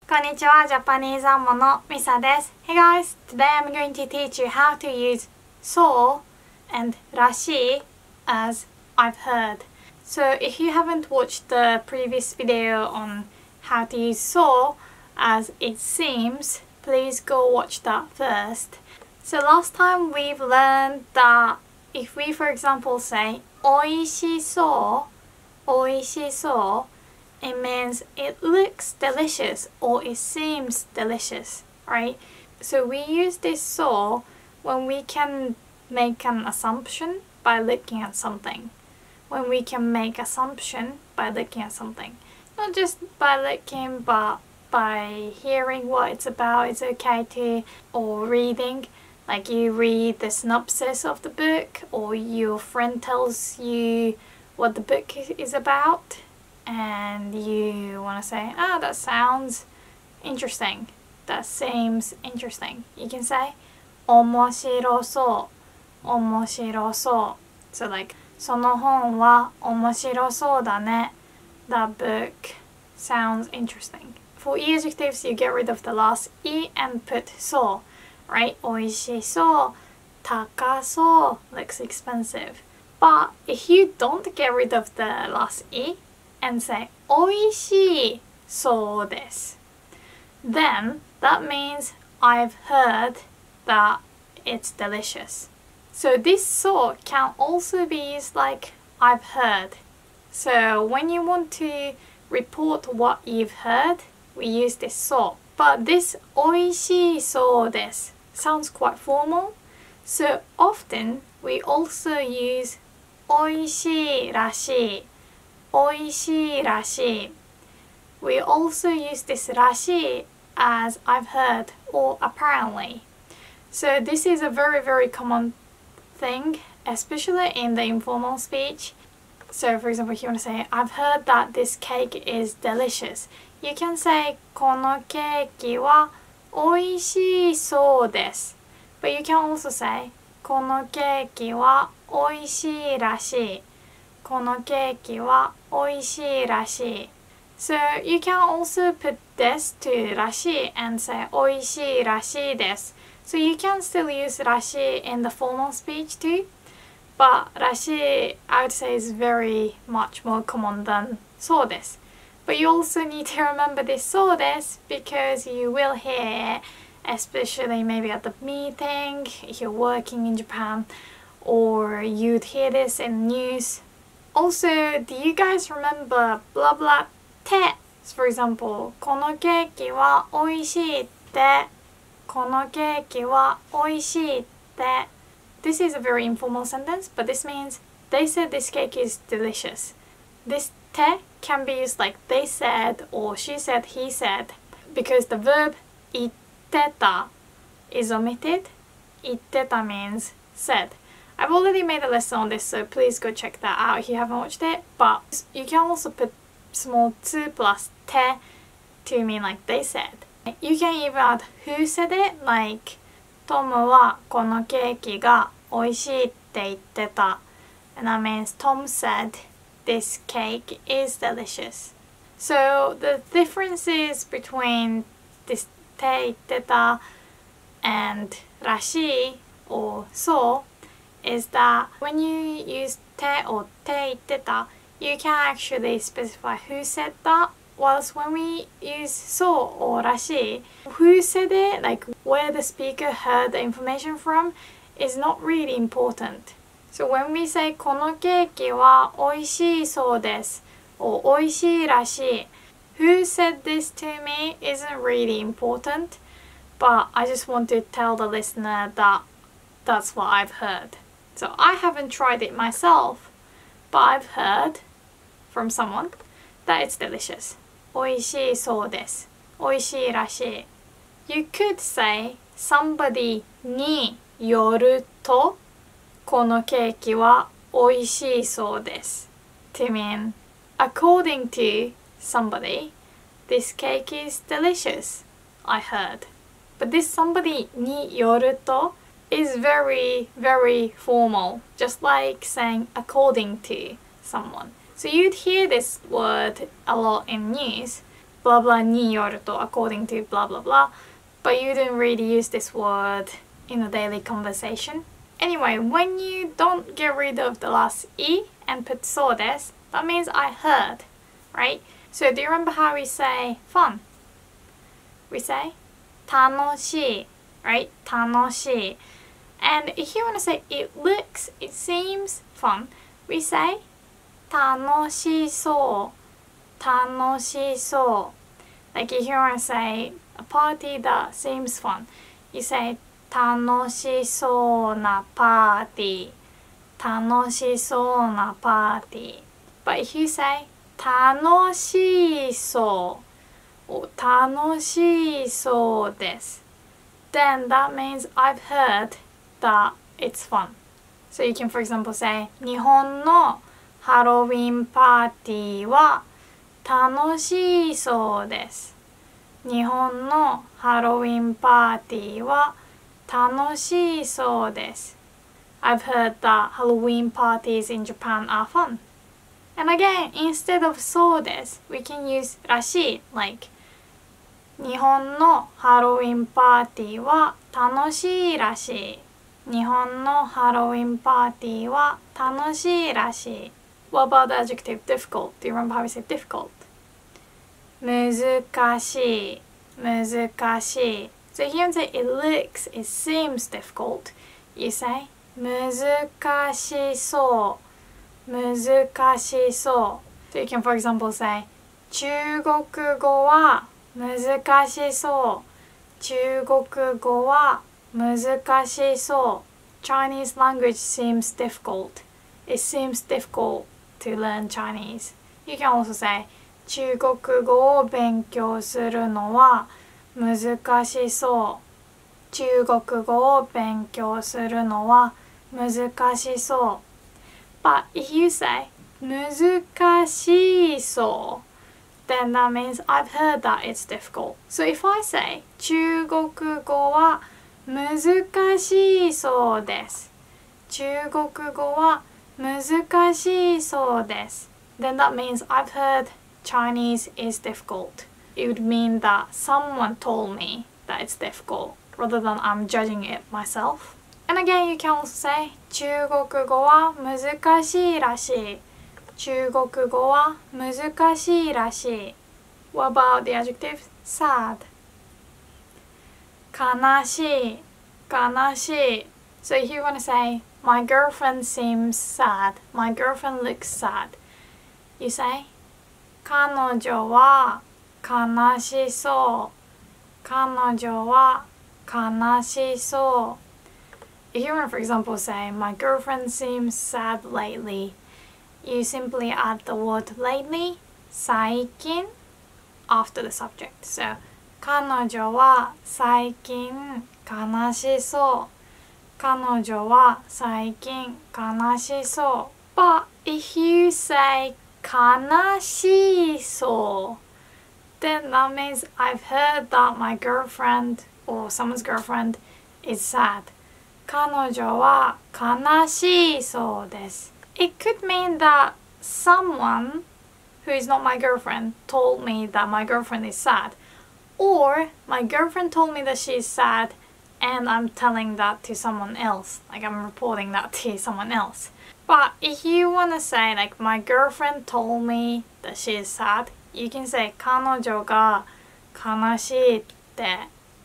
こんにちは、ジャパニーズアンモのミサです。Hey guys, today I'm going to teach you how to use so and rashi as I've heard. So if you haven't watched the previous video on how to use so as it seems, please go watch that first. So last time we've learned that if we, for example, say おいしそう、おいしそう、it means it looks delicious or it seems delicious, right? So we use this so when we can make an assumption by looking at something. When we can make assumption by looking at something. Not just by looking, but by hearing what it's about, it's okay to, or reading. Like you read the synopsis of the book, or your friend tells you what the book is about, and you want to say, ah, that sounds interesting, that seems interesting. You can say 面白そう、面白そう。So like その本は面白そうだね。That book sounds interesting. For e adjectives, you get rid of the last e and put so, right? おいしそう、高そう、looks expensive. But if you don't get rid of the last e and say おいしいそうです, then that means I've heard that it's delicious. So this so can also be used like I've heard. So when you want to report what you've heard, we use this so. But this おいしそうです sounds quite formal. So often we also use おいしいらしい、おいしいらしい. We also use this らしい as I've heard or apparently. So this is a very common thing, especially in the informal speech. So for example, if you want to say, I've heard that this cake is delicious, you can say このケーキはおいしそうです. But you can also say このケーキはおいしいらしい. このケーキはおいしいらしい. So you can also put this to らしい and say おいしいらしいです. So you can still use らしい in the formal speech too. But らしい I would say is very much more common than そうです. But you also need to remember this そうです because you will hear, especially maybe at the meeting, if you're working in Japan, or you'd hear this in news. Also, do you guys remember blah blah て? So for example, このケーキはおいしいって。このケーキはおいしいって。This is a very informal sentence, but this means they said this cake is delicious. This て can be used like they said or she said, he said, because the verb 言ってた is omitted. 言ってた means said. I've already made a lesson on this, so please go check that out if you haven't watched it. But you can also put small 2 plus て to mean like they said. You can even add who said it, like トムはこのケーキがおいしいって言ってた. And that means Tom said this cake is delicious. So the differences between this て言ってた and らしい or so is that when you use て or て言ってた, you can actually specify who said that. Whilst when we use so or らしい, who said it, like where the speaker heard the information from, is not really important. So when we say このケーキはおいしいそうです or おいしいらしい, who said this to me isn't really important, but I just want to tell the listener that that's what I've heard. So I haven't tried it myself, but I've heard from someone that it's delicious. おいしいそうです。おいしいらしい. You could say somebody によるとこのケーキはおいしいそうです to mean according to somebody, this cake is delicious, I heard. But this somebody によると is very formal, just like saying according to someone. So you'd hear this word a lot in news, blah blah によると according to blah blah blah, but you don't really use this word in a daily conversation. Anyway, when you don't get rid of the last e and put そうです, that means I heard, right? So do you remember how we say fun? We say 楽しい, right? 楽しい. And if you want to say it looks, it seems fun, we say 楽しそう、楽しそう。Like if you want to say a party that seems fun, you say 楽しそうなパーティー、楽しそうなパーティー。But if you say 楽しそうor 楽しそうです, then that means I've heard that it's fun. So you can, for example, say 日本のハロウィンパーティーは楽しそうです。日本のハロウィンパーティーは楽しそうです。I've heard that Halloween parties in Japan are fun. And again, instead of そうです, we can use らしい, like 日本のハロウィンパーティーは楽しいらしい。日本のハロウィンパーティーは楽しいらしい。What about the adjective difficult? Do you remember how we say difficult? 難しい、難しい。So if you don't say it looks, it seems difficult, you say 難しそう、難しそう。So you can, for example, say 中国語は難しそう。中国語は難しそう。Chinese language seems difficult. It seems difficult to learn Chinese. You can also say 中国語を勉強するのは難しそう。中国語を勉強するのは難しそう。But if you say 難しそう、then that means I've heard that it's difficult. So if I say 中国語は難しそうです。中国語は難しそうです。Then that means I've heard Chinese is difficult. It would mean that someone told me that it's difficult rather than I'm judging it myself. And again, you can also say 中国語は難しいらしい。中国語は難しいらしい。What about the adjective sad? 悲しい、悲しい。So if you want to say my girlfriend seems sad, my girlfriend looks sad, you say 彼女は悲しそう。彼女は悲しそう。If you want to, for example, say my girlfriend seems sad lately, you simply add the word lately, 最近 after the subject. So 彼女は最近悲しそう。彼女は最近悲しそう。But if you say 悲しそう、then that means I've heard that my girlfriend or someone's girlfriend is sad. 彼女は悲しそうです。It could mean that someone who is not my girlfriend told me that my girlfriend is sad. Or my girlfriend told me that she's sad and I'm telling that to someone else. Like I'm reporting that to someone else. But if you want to say like my girlfriend told me that she is sad, you can say 彼女が悲しいって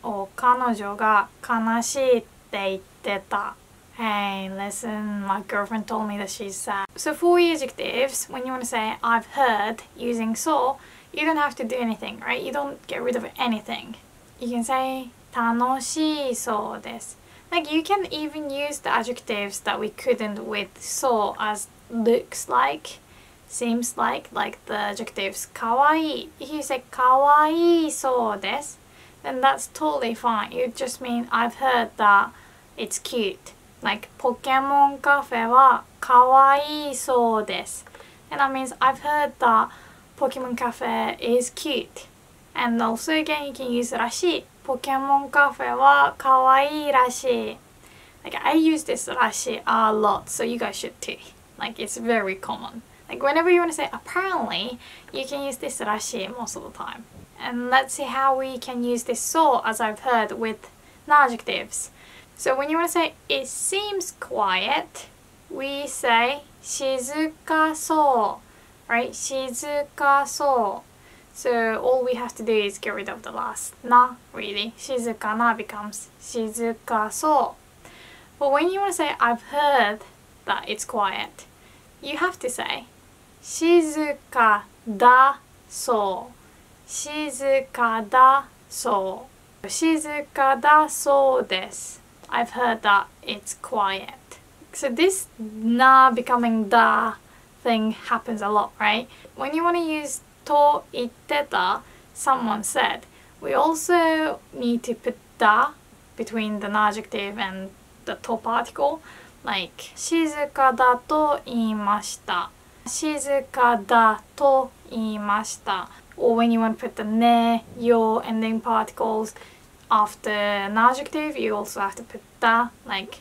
or 彼女が悲しいって言ってた。Hey, listen, my girlfriend told me that she's sad. So for adjectives, when you want to say I've heard using so, you don't have to do anything, right? You don't get rid of anything. You can say 楽しそうです。Like you can even use the adjectives that we couldn't with so as looks like, seems like the adjectives kawaii. If you say kawaiiそうです, then that's totally fine. You just mean I've heard that it's cute. Like ポケモンカフェはkawaiiそうです. And that means I've heard that Pokemon Cafe is cute. And also again you can use らしい。ポケモンカフェはかわいいらしい。Like I use this らしい a lot, so you guys should too. Like it's very common. Like whenever you want to say apparently, you can use this らしい most of the time. And let's see how we can use this so as I've heard with adjectives. So when you want to say it seems quiet, we say 静かそう right? 静かそう So all we have to do is get rid of the last na, really. 静かな becomes 静かそう But when you want to say I've heard that it's quiet, you have to say 静かだそう 静かだそう静かだそうです I've heard that it's quiet. So this na becoming da thing happens a lot, right? When you want to use と言ってた, someone said, we also need to put da between the adjective and the と particle. Like 静かだと言いました静かだと言いました Or when you want to put the ne, yo ending particles after an adjective, you also have to put da, like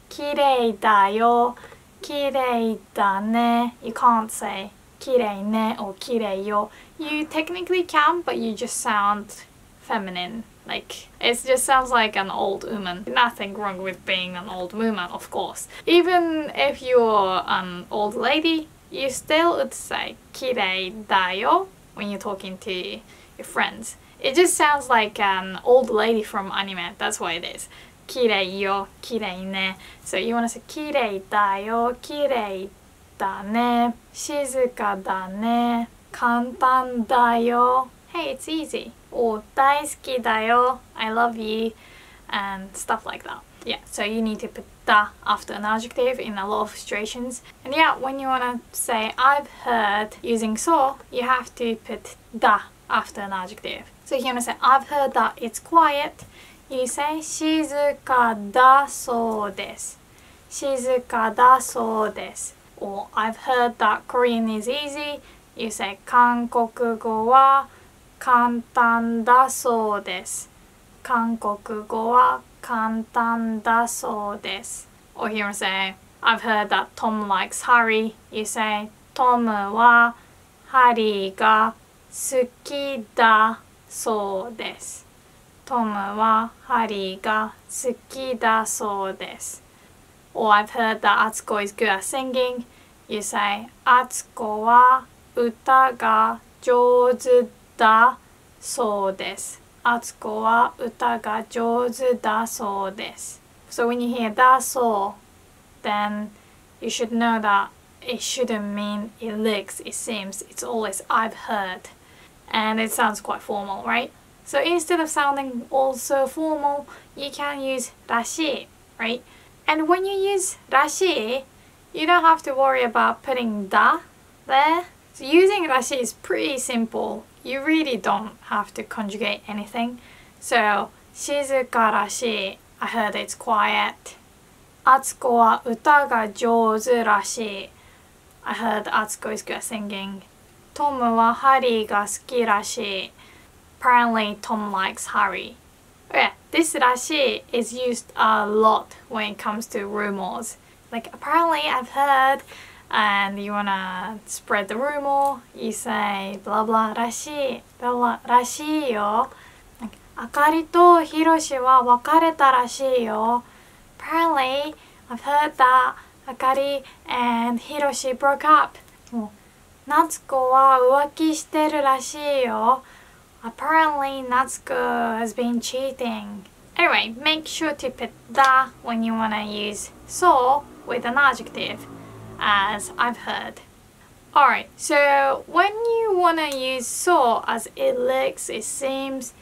きれいだよ、きれいだね You can't say きれいね or きれいよ You technically can, but you just sound feminine. Like, it just sounds like an old woman. Nothing wrong with being an old woman, of course. Even if you're an old lady, you still would say きれいだよ when you're talking to your friends. It just sounds like an old lady from anime. That's why it is. きれいよ、きれいね So you want to say きれいだよ、きれいだね静かだね簡単だよ Hey, it's easy. Or 大好きだよ I love you and stuff like that. Yeah, so you need to put da after an adjective in a lot of situations. And yeah, when you want to say I've heard using so, you have to put da after an adjective. So if you want to say I've heard that it's quiet, you say 静かだそうです静かだそうです Or I've heard that Korean is easy, you say 韓国語は簡単だそうです韓国語は簡単だそうです Or here I say I've heard that Tom likes Harry, you say トムはハリーが好きだそうですトムはハリーが好きだそうです Or I've heard that Atsuko is good at singing. You say あつこは歌が上手だそうですあつこは歌が上手だそうです So when you hear だそう then you should know that it shouldn't mean it looks, it seems, it's always I've heard. And it sounds quite formal, right? So instead of sounding all so formal, you can use らしい, right? And when you use らしい, you don't have to worry about putting だ there. So using らしい is pretty simple. You really don't have to conjugate anything. So 静からしい I heard it's quiet. あつこは歌が上手らしい I heard Atsuko is good at singing. トムはハリーが好きらしい Apparently Tom likes Harry. Yeah, this らしい is used a lot when it comes to rumors. Like apparently I've heard and you wanna spread the rumor, you say blah blah らしい blah blah らしいよ Like あかりとひろしは別れたらしいよ Apparently I've heard that あかり and ひろし broke up. 夏子は浮気してるらしいよApparently Natsuko has been cheating. Anyway, make sure to put だ when you wanna use so with an adjective, as I've heard. Alright, so when you wanna use so as it looks, it seems,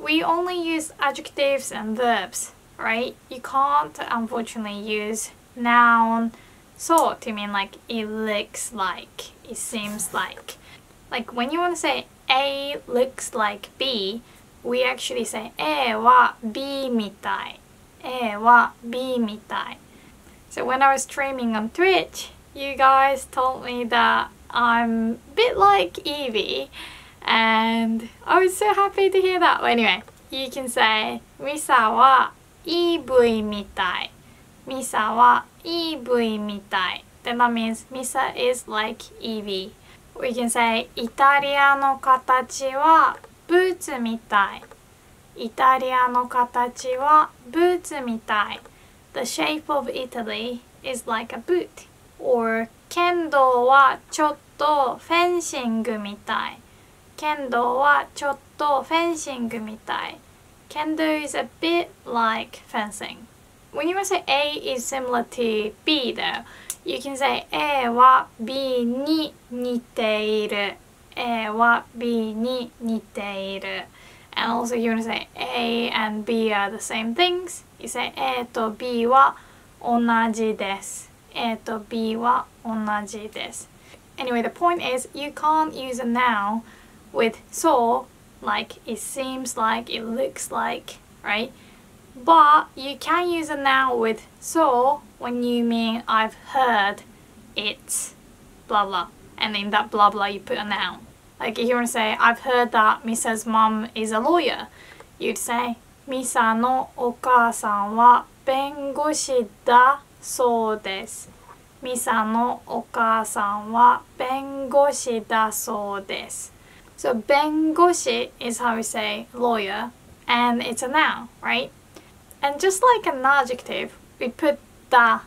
we only use adjectives and verbs, right? You can't unfortunately use noun so to mean like it looks like, it seems like. Like when you wanna say A looks like B, we actually say A は B みたい A は B みたい So when I was streaming on Twitch, you guys told me that I'm a bit like Evie and I was so happy to hear that. Well, anyway, you can say ミサは EV みたいミサは EV みたい Then that means Misa is like Evie. We can say イタリアの形はブーツみたい。イタリアの形はブーツみたい。The shape of Italy is like a boot. Or 剣道はちょっとフェンシングみたい。剣道はちょっとフェンシングみたい。Kendo is a bit like fencing. When you want to say A is similar to B though, you can say A は B に似ている。A は B に似ている。And also you want to say A and B are the same things. You say A と B は同じです。A と B は同じです。Anyway, the point is you can't use a noun with so, like it seems like, it looks like, right? But you can use a noun with so when you mean I've heard it, blah blah. And in that blah blah you put a noun. Like if you want to say, I've heard that Misa's mom is a lawyer, you'd say, Misa のお母さんは弁護士だそうです。ミサのお母さんは弁護士だそうです。So 弁護士 is how we say lawyer, and it's a noun, right? And just like an adjective, we put da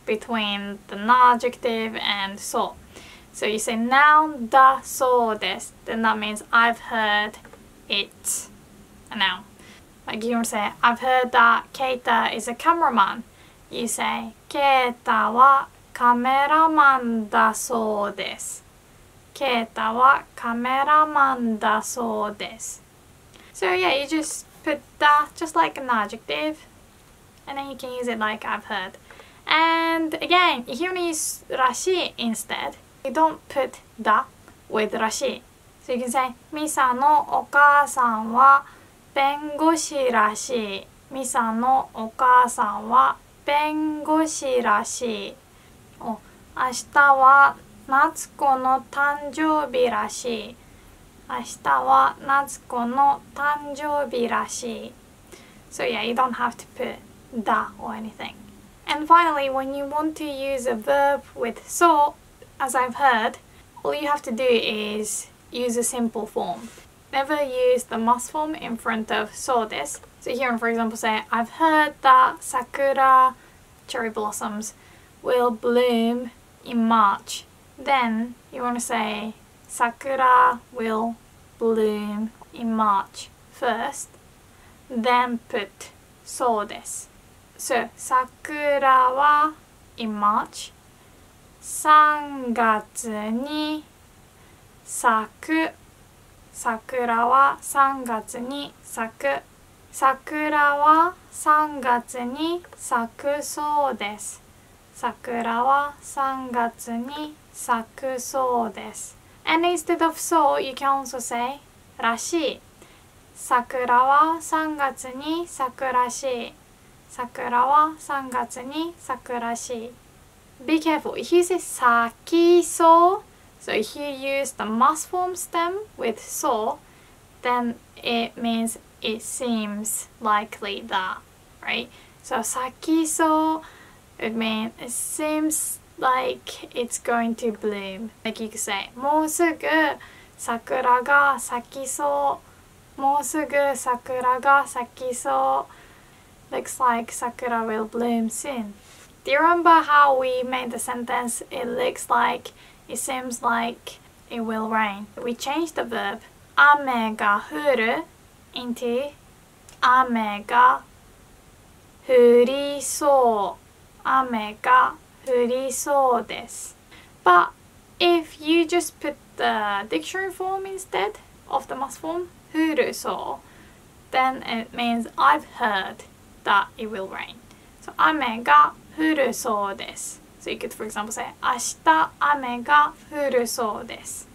between the adjective and so. So you say noun だそうです。Then that means I've heard it, a noun. Like you want to say, I've heard that Keita is a cameraman. You say, Keita はカメラマンだそうです。ケイタはカメラマンだそうです。So yeah, you just put that just like an adjective, and then you can use it like I've heard. And again, if you want to use らしい instead, you don't put da with らしい。So you can say, ミサのお母さんは弁護士らしい。ミサのお母さんは弁護士らしい。明日は夏子の誕生日らしい。明日は夏子の誕生日らしい。So yeah, you don't have to put da or anything. And finally, when you want to use a verb with so, as I've heard, all you have to do is use a simple form. Never use the must form in front of so des. So here, for example, say, I've heard that sakura, cherry blossoms, will bloom in March. Then you want to say sakura will bloom in March first, then put so des. So 桜は in March 3月に咲く。桜は3月に咲く。桜は3月に咲くそうです。桜は3月に咲くそうです。And instead of so, you can also say らしい。桜は3月に咲くらしい。桜は3月に咲くらしい。Be careful. If you say 咲きそう、so if you use the must form stem with so, then it means it seems likely that, right? So 咲きそう it means it seems like it's going to bloom. Like you could say もうすぐ桜が咲きそう。もうすぐ桜が咲きそう。Looks like sakura will bloom soon. Do you remember how we made the sentence it looks like, it seems like it will rain? We changed the verb 雨が降る into 雨が降りそう。雨が降りそうです。But if you just put the dictionary form instead of the must form 降るそう then it means I've heard that it will rain. So 雨が降るそうです。So you could for example say 明日雨が降るそうです。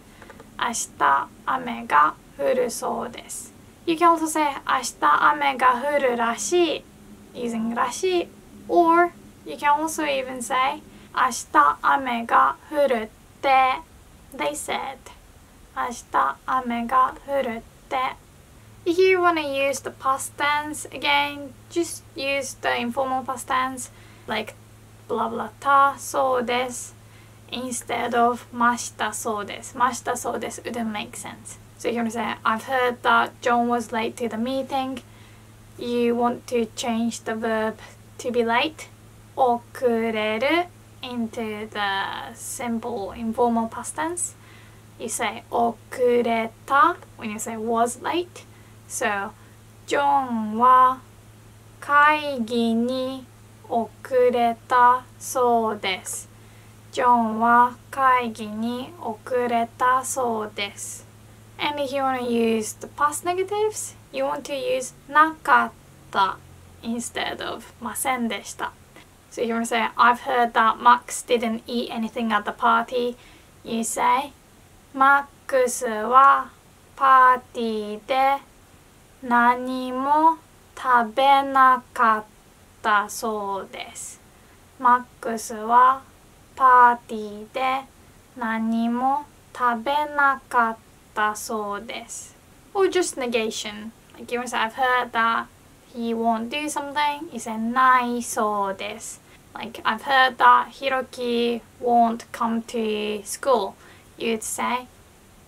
明日雨が降るそうです。You can also say 明日雨が降るらしい using らしい or you can also even say 明日雨が降るって they said 明日雨が降るって。If you want to use the past tense again, just use the informal past tense like blah blah taそうです instead of ましたそうです。ましたそうです wouldn't make sense. So if you want to say, I've heard that John was late to the meeting, you want to change the verb to be late, 遅れる into the simple informal past tense. You say 遅れた when you say was late. So, John は会議に遅れたそうです。John は会議に遅れたそうです。And if you want to use the past negatives, you want to use なかった instead of ませんでした。So if you want to say, I've heard that Max didn't eat anything at the party, you say, マックスはパーティーで何も食べなかったそうです。マックスはパーティーで何も食べなかったそうです。Or just negation. Like you want to say, I've heard that he won't do something. You say, ないそうです。Like, I've heard that Hiroki won't come to school. You'd say,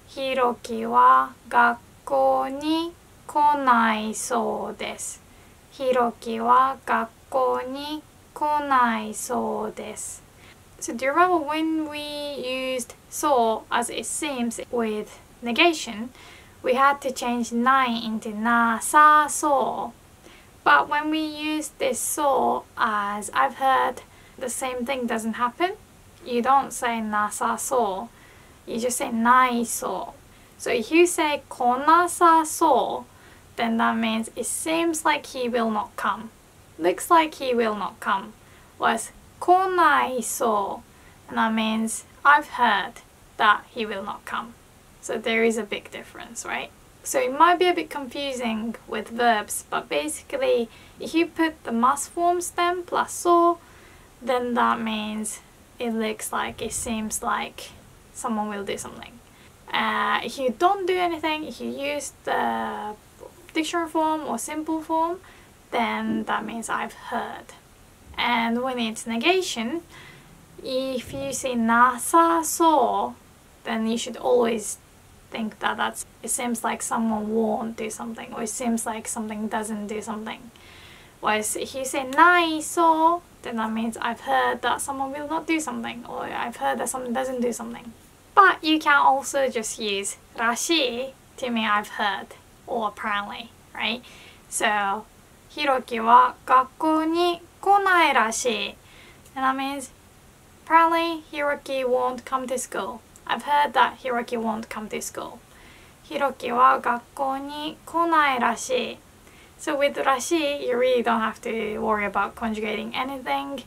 ひろきは学校に来ないそうです。ひろきは学校に来ないそうです。So do you remember when we used so as it seems with negation, we had to change ない into なさそう. But when we use this so as I've heard, the same thing doesn't happen. You don't say なさそう. You just say ないそう. So if you say 来なさそう, then that means it seems like he will not come. Looks like he will not come. Whereas 来ないそう, and that means I've heard that he will not come. So there is a big difference, right? So it might be a bit confusing with verbs, but basically if you put the must form stem plus so, then that means it looks like, it seems like someone will do something. If you don't do anything, if you use the dictionary form or simple form, then that means I've heard. And when it's negation, if you say なさそう, then you should always think that it seems like someone won't do something, or it seems like something doesn't do something. Whereas if you say ないそう, then that means I've heard that someone will not do something, or I've heard that someone doesn't do something. But you can also just use らしい to mean I've heard, or apparently, right? So, ひろきは学校に来ないらしい. And that means apparently Hiroki won't come to school. I've heard that Hiroki won't come to school. ひろきは学校に来ないらしい. So with らしい, you really don't have to worry about conjugating anything.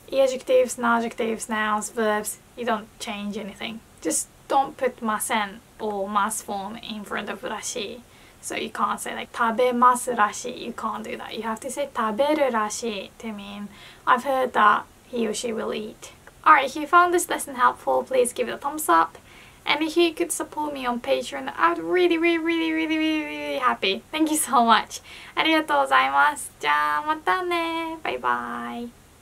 Adjectives, non-adjectives, nouns, verbs, you don't change anything. Just don't put ません or must form in front of らしい. So you can't say like 食べますらしい. You can't do that. You have to say 食べるらしい to mean I've heard that he or she will eat. Alright, if you found this lesson helpful, please give it a thumbs up. And if you could support me on Patreon, I would really happy. Thank you so much. ありがとうございます。じゃあまたね。バイバイ。